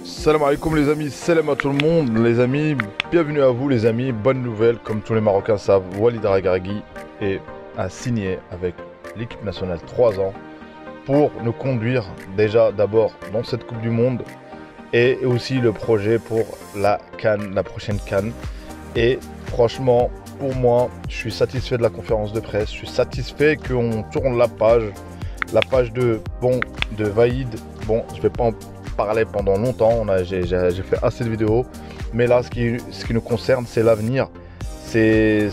Salam alaikum les amis, salam à tout le monde les amis, bienvenue à vous les amis, bonne nouvelle, comme tous les Marocains savent, Walid Regragui a signé avec l'équipe nationale 3 ans pour nous conduire déjà d'abord dans cette Coupe du Monde et aussi le projet pour la CAN, la prochaine CAN. Et franchement, pour moi, je suis satisfait de la conférence de presse, je suis satisfait qu'on tourne la page de Vaïd. Bon, je vais pas en parler pendant longtemps, j'ai fait assez de vidéos, mais là ce qui nous concerne, c'est l'avenir, c'est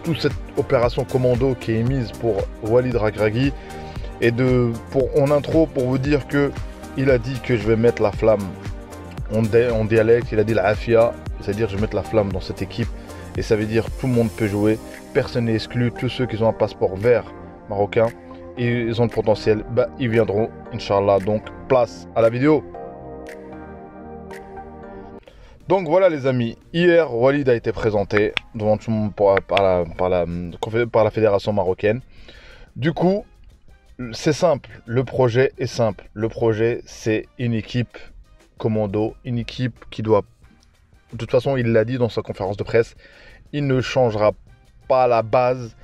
toute cette opération commando qui est mise pour Walid Regragui. Et en intro, pour vous dire que il a dit que je vais mettre la flamme en dialecte, il a dit la afia, c'est-à-dire je vais mettre la flamme dans cette équipe, et ça veut dire tout le monde peut jouer, personne n'est exclu, tous ceux qui ont un passeport vert marocain, ils ont le potentiel, ils viendront, Inch'Allah. Donc place à la vidéo. Donc voilà les amis, hier Walid a été présenté devant tout le monde par la fédération marocaine. Du coup, c'est simple, le projet est simple. Le projet, c'est une équipe commando, une équipe qui doit... De toute façon, il l'a dit dans sa conférence de presse, il ne changera pas la base,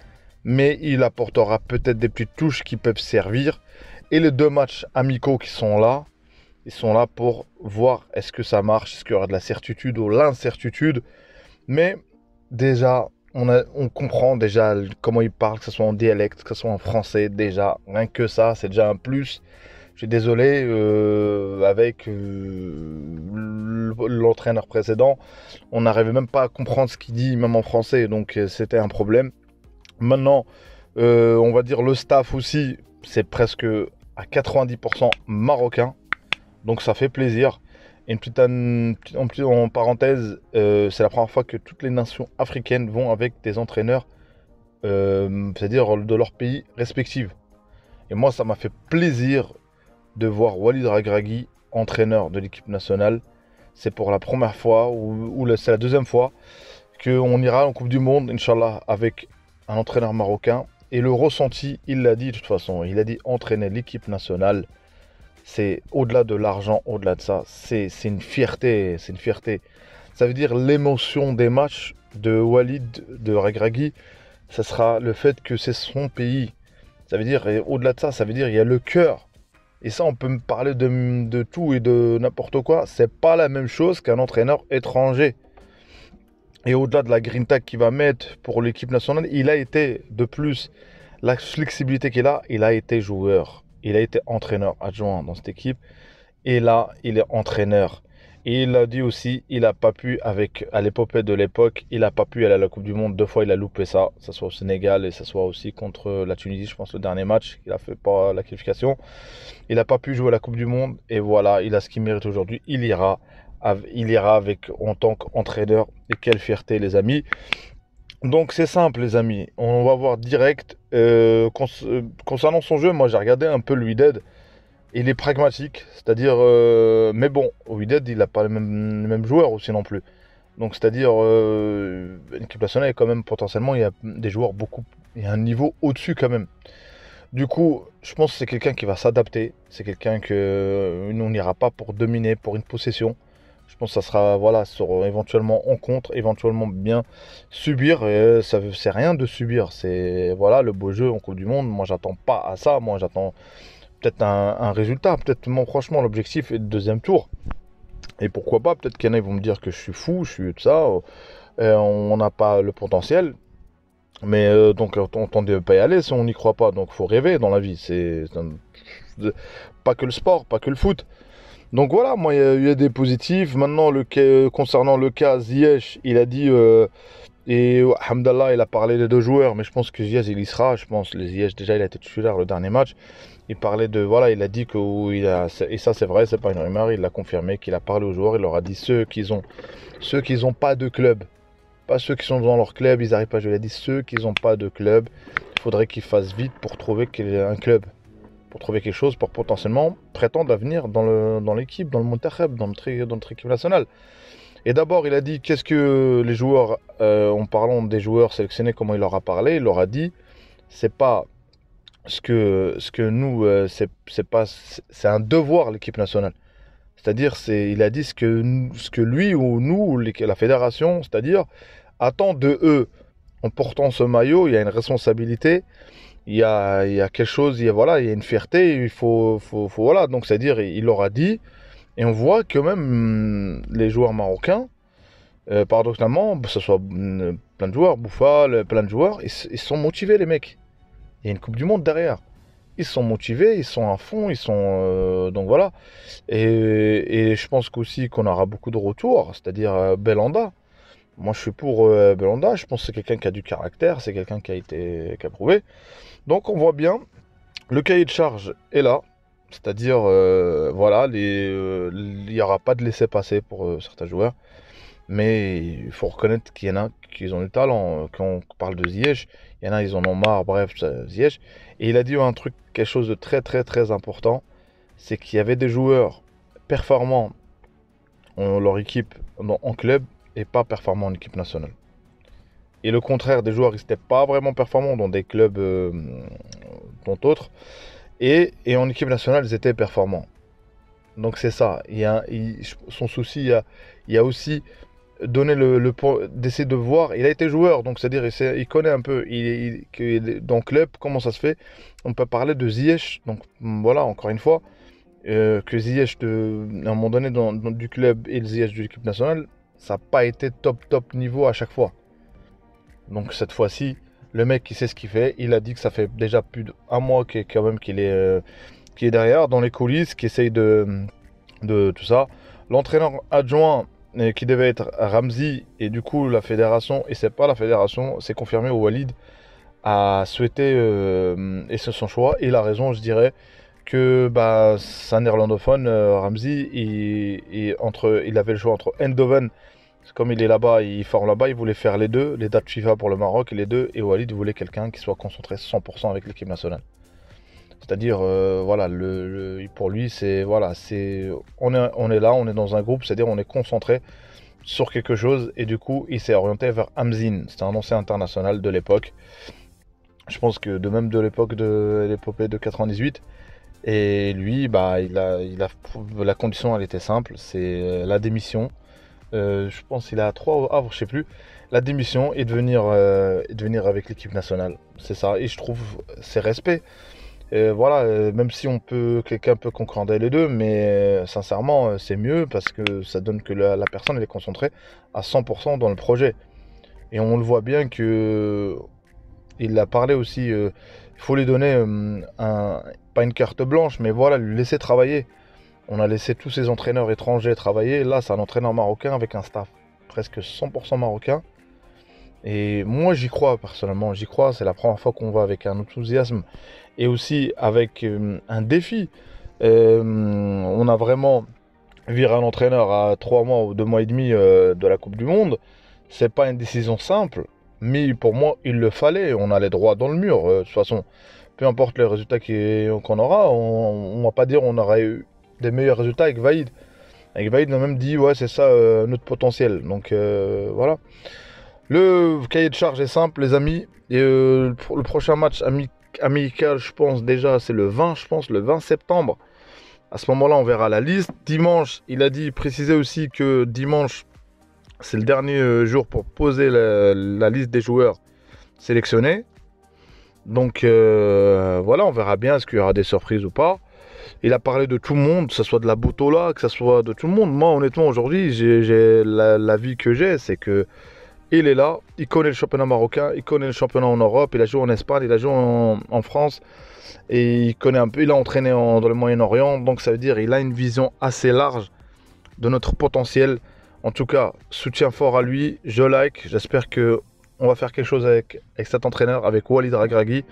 mais il apportera peut-être des petites touches qui peuvent servir. Et les deux matchs amicaux qui sont là, ils sont là pour voir est-ce que ça marche, est-ce qu'il y aura de la certitude ou l'incertitude. Mais déjà, on comprend déjà comment il parle, que ce soit en dialecte, que ce soit en français. Déjà, rien que ça, c'est déjà un plus. Je suis désolé, avec l'entraîneur précédent, on n'arrivait même pas à comprendre ce qu'il dit, même en français. Donc c'était un problème. Maintenant, on va dire le staff aussi, c'est presque à 90% marocain. Donc ça fait plaisir. Et en parenthèse, c'est la première fois que toutes les nations africaines vont avec des entraîneurs, c'est-à-dire de leur pays respectifs. Et moi, ça m'a fait plaisir de voir Walid Regragui, entraîneur de l'équipe nationale. C'est pour la première fois, ou c'est la deuxième fois, qu'on ira en Coupe du Monde, Inch'Allah, avec un entraîneur marocain. Et le ressenti, il l'a dit de toute façon, il a dit entraîner l'équipe nationale, c'est au-delà de l'argent, au-delà de ça, c'est une fierté, c'est une fierté. Ça veut dire l'émotion des matchs de Walid, de Regragui, ça sera le fait que c'est son pays. Ça veut dire, au-delà de ça, ça veut dire il y a le cœur. Et ça, on peut me parler de tout et de n'importe quoi, c'est pas la même chose qu'un entraîneur étranger. Et au-delà de la green tag qu'il va mettre pour l'équipe nationale, il a été, de plus, la flexibilité qu'il a, il a été joueur. Il a été entraîneur adjoint dans cette équipe. Et là, il est entraîneur. Et il a dit aussi, il n'a pas pu, à l'épopée de l'époque, il n'a pas pu aller à la Coupe du Monde. 2 fois, il a loupé ça. Ça soit au Sénégal et ça soit aussi contre la Tunisie, je pense, le dernier match. Il a fait pas la qualification. Il n'a pas pu jouer à la Coupe du Monde. Et voilà, il a ce qu'il mérite aujourd'hui. Il ira avec en tant qu'entraîneur. Et quelle fierté les amis. Donc c'est simple les amis, on va voir direct. Concernant son jeu, moi j'ai regardé un peu le Wydad. Il est pragmatique, c'est-à-dire, mais bon, au Wydad il n'a pas les mêmes joueurs aussi non plus. Donc c'est-à-dire, l'équipe nationale est quand même potentiellement, il y a des joueurs il y a un niveau au-dessus quand même. Du coup, je pense que c'est quelqu'un qui va s'adapter, c'est quelqu'un que nous on n'ira pas pour dominer, pour une possession. Je pense que ça sera, voilà, éventuellement en contre, éventuellement bien subir. Et ça c'est rien de subir. C'est, voilà, le beau jeu en Coupe du Monde. Moi, j'attends pas à ça. Moi, j'attends peut-être un résultat. Peut-être, moi, franchement, l'objectif est le deuxième tour. Et pourquoi pas, peut-être qu'il y en a qui vont me dire que je suis fou, je suis tout ça. On n'a pas le potentiel. Mais donc, on ne pas y aller si on n'y croit pas. Donc, il faut rêver dans la vie. C'est pas que le sport, pas que le foot. Donc voilà, moi il y a des positifs. Maintenant, concernant le cas Ziyech, il a dit, et Hamdallah, il a parlé des deux joueurs, mais je pense que Ziyech, il y sera. Je pense que Ziyech, déjà, il a été titulaire le dernier match. Il parlait de, voilà, il a dit que, et ça c'est vrai, c'est pas une rumeur, il l'a confirmé, qu'il a parlé aux joueurs, il leur a dit ceux qui ont pas de club, pas ceux qui sont dans leur club, ils n'arrivent pas à jouer. Il a dit ceux qui n'ont pas de club, il faudrait qu'ils fassent vite pour trouver qu'il y ait un club. Pour trouver quelque chose, pour potentiellement prétendre à venir dans l'équipe, dans le Montakheb, dans notre équipe nationale. Et d'abord, il a dit qu'est-ce que les joueurs, en parlant des joueurs sélectionnés, comment il leur a parlé, il leur a dit, c'est pas ce que nous, c'est un devoir l'équipe nationale. C'est-à-dire, il a dit ce que lui ou nous, la fédération, c'est-à-dire, attend de eux. En portant ce maillot, il y a une responsabilité, il y a quelque chose, voilà, il y a une fierté, voilà. Donc, c'est-à-dire, il leur a dit, et on voit que même les joueurs marocains, paradoxalement, que ce soit plein de joueurs, Bouffal, plein de joueurs, ils sont motivés, les mecs. Il y a une Coupe du Monde derrière. Ils sont motivés, ils sont à fond, donc voilà. Et je pense qu'aussi qu'on aura beaucoup de retours, c'est-à-dire Belhanda. Moi, je suis pour Belhanda. Je pense que c'est quelqu'un qui a du caractère, c'est quelqu'un qui a prouvé. Donc, on voit bien, le cahier de charge est là. C'est-à-dire, voilà, il n'y aura pas de laisser-passer pour certains joueurs. Mais il faut reconnaître qu'il y en a qui ont du talent. Quand on parle de Ziyech, il y en a, ils en ont marre, bref, Ziyech. Et il a dit un truc, quelque chose de très très très important, c'est qu'il y avait des joueurs performants en leur équipe en club et pas performants en équipe nationale. Et le contraire, des joueurs qui n'étaient pas vraiment performants dans des clubs dont d'autres, et en équipe nationale, ils étaient performants. Donc c'est ça. Son souci, il y a aussi donner d'essayer de voir. Il a été joueur, donc c'est-à-dire il connaît un peu. Dans le club, comment ça se fait. On peut parler de Ziyech. Donc voilà, encore une fois, que Ziyech à un moment donné du club et le Ziyech de l'équipe nationale, ça n'a pas été top niveau à chaque fois. Donc cette fois-ci, le mec qui sait ce qu'il fait, il a dit que ça fait déjà plus d'un mois qu'il est derrière, dans les coulisses, qui essaye de tout ça. L'entraîneur adjoint qui devait être Ramzi, et du coup la fédération, et c'est pas la fédération, c'est confirmé, au Walid a souhaité, et c'est son choix, et il a raison, je dirais, que c'est un néerlandophone, Ramzi, il avait le choix entre Eindhoven, comme il est là-bas, il forme là-bas, il voulait faire les deux, les dates FIFA pour le Maroc, et les deux, et Walid voulait quelqu'un qui soit concentré 100% avec l'équipe nationale. C'est-à-dire, voilà, pour lui, on est là, on est dans un groupe, c'est-à-dire on est concentré sur quelque chose, et du coup, il s'est orienté vers Hamzin. C'était un ancien international de l'époque. Je pense que de l'époque de l'épopée de 98. Et lui, la condition, elle était simple, c'est la démission. Je pense qu'il a 3 havres, je sais plus. La démission et de venir avec l'équipe nationale. C'est ça, et je trouve, c'est respect. Voilà, même si quelqu'un peut concurrenter les deux, mais sincèrement, c'est mieux parce que ça donne que la personne elle est concentrée à 100% dans le projet. Et on le voit bien que il a parlé aussi, il faut lui donner pas une carte blanche, mais voilà, lui laisser travailler. On a laissé tous ces entraîneurs étrangers travailler. Là, c'est un entraîneur marocain avec un staff presque 100% marocain. Et moi, j'y crois personnellement, j'y crois. C'est la première fois qu'on va avec un enthousiasme et aussi avec un défi. On a vraiment viré un entraîneur à 3 mois ou 2 mois et demi de la Coupe du Monde. C'est pas une décision simple, mais pour moi, il le fallait. On allait droit dans le mur. De toute façon, peu importe les résultats qu'on aura, on va pas dire on aurait eu des meilleurs résultats avec Vaïd. Avec Vaïd, on a même dit ouais, c'est ça notre potentiel. Donc voilà. Le cahier de charge est simple, les amis. Et pour le prochain match amical, je pense déjà, c'est le 20, le 20 septembre. À ce moment-là, on verra la liste. Dimanche, il a précisé aussi que dimanche, c'est le dernier jour pour poser la liste des joueurs sélectionnés. Donc voilà, on verra bien est-ce qu'il y aura des surprises ou pas. Il a parlé de tout le monde, que ce soit de la Botola, que ce soit de tout le monde. Moi, honnêtement, aujourd'hui, la vie que j'ai, c'est que il est là, il connaît le championnat marocain, il connaît le championnat en Europe, il a joué en Espagne, il a joué en France, et il connaît un peu, il a entraîné dans le Moyen-Orient, donc ça veut dire qu'il a une vision assez large de notre potentiel. En tout cas, soutien fort à lui, je like, j'espère que on va faire quelque chose avec cet entraîneur, avec Walid Regragui.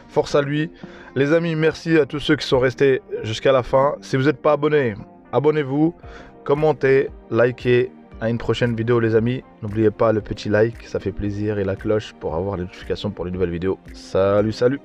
Force à lui. Les amis, merci à tous ceux qui sont restés jusqu'à la fin. Si vous n'êtes pas abonnés, abonnez-vous, commentez, likez. À une prochaine vidéo les amis, n'oubliez pas le petit like, ça fait plaisir, et la cloche pour avoir les notifications pour les nouvelles vidéos. Salut.